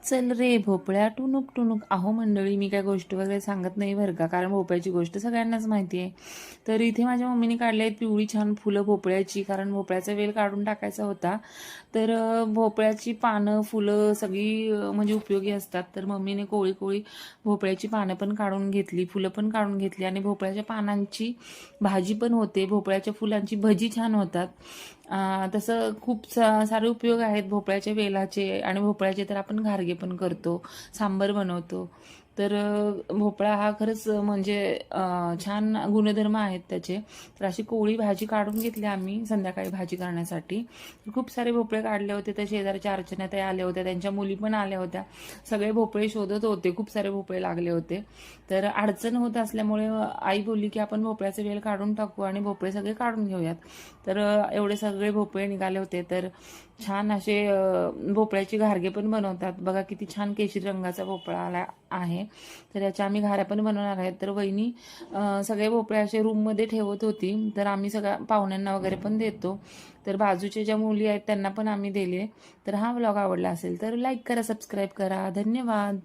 चल रे भोपळ्या टुणूक टुणूक. अहो मंडळी, मी काय गोष्ट वगैरे सांगत नाही बरं का, कारण भोपळ्याची गोष्ट सगळ्यांनाच माहिती आहे. तर इथे माझ्या मम्मीने काढले आहेत पिवळी छान फुलं भोपळ्याची, कारण भोपळ्याचा वेल काढून टाकायचा होता. तर भोपळ्याची पानं फुलं सगळी म्हणजे उपयोगी असतात. तर मम्मीने कोळी कोळी भोपळ्याची पानं पण काढून घेतली, फुलं पण काढून घेतली, आणि भोपळ्याच्या पानांची भाजी पण होते, भोपळ्याच्या फुलांची भजी छान होतात. तसं खूप सारे उपयोग आहेत भोपळ्याच्या वेलाचे, आणि भोपळ्याचे तर आपण घारगे पण करतो, सांबर बनवतो. तर भोपळा हा खरंच म्हणजे छान गुणधर्म आहेत त्याचे. तर अशी कोवळी भाजी काढून घेतली आम्ही संध्याकाळी भाजी करण्यासाठी. खूप सारे भोपळे काढले होते. त्या शेजारच्या अर्चनाताई आल्या होत्या, त्यांच्या मुली पण आल्या होत्या. सगळे भोपळे शोधत होते, खूप सारे भोपळे लागले होते. तर अडचण होत असल्यामुळे आई बोलली की आपण भोपळ्याचे वेल काढून टाकू आणि भोपळे सगळे काढून घेऊयात. तर एवढे सगळे भोपळे निघाले होते. तर छान असे भोपळ्याची घारगे पण बनवतात बघा, किती छान केशरी रंगाचा भोपळा आला आहे. तर याच्या आम्ही घाऱ्या पण बनवणार आहेत. तर वहिनी सगळे भोपळे असे रूममध्ये ठेवत होती, तर आम्ही सगळ्या पाहुण्यांना वगैरे पण देतो. तर बाजूच्या ज्या मुली आहेत त्यांना पण आम्ही दिले. तर हा व्लॉग आवडला असेल तर लाईक करा, सबस्क्राईब करा. धन्यवाद.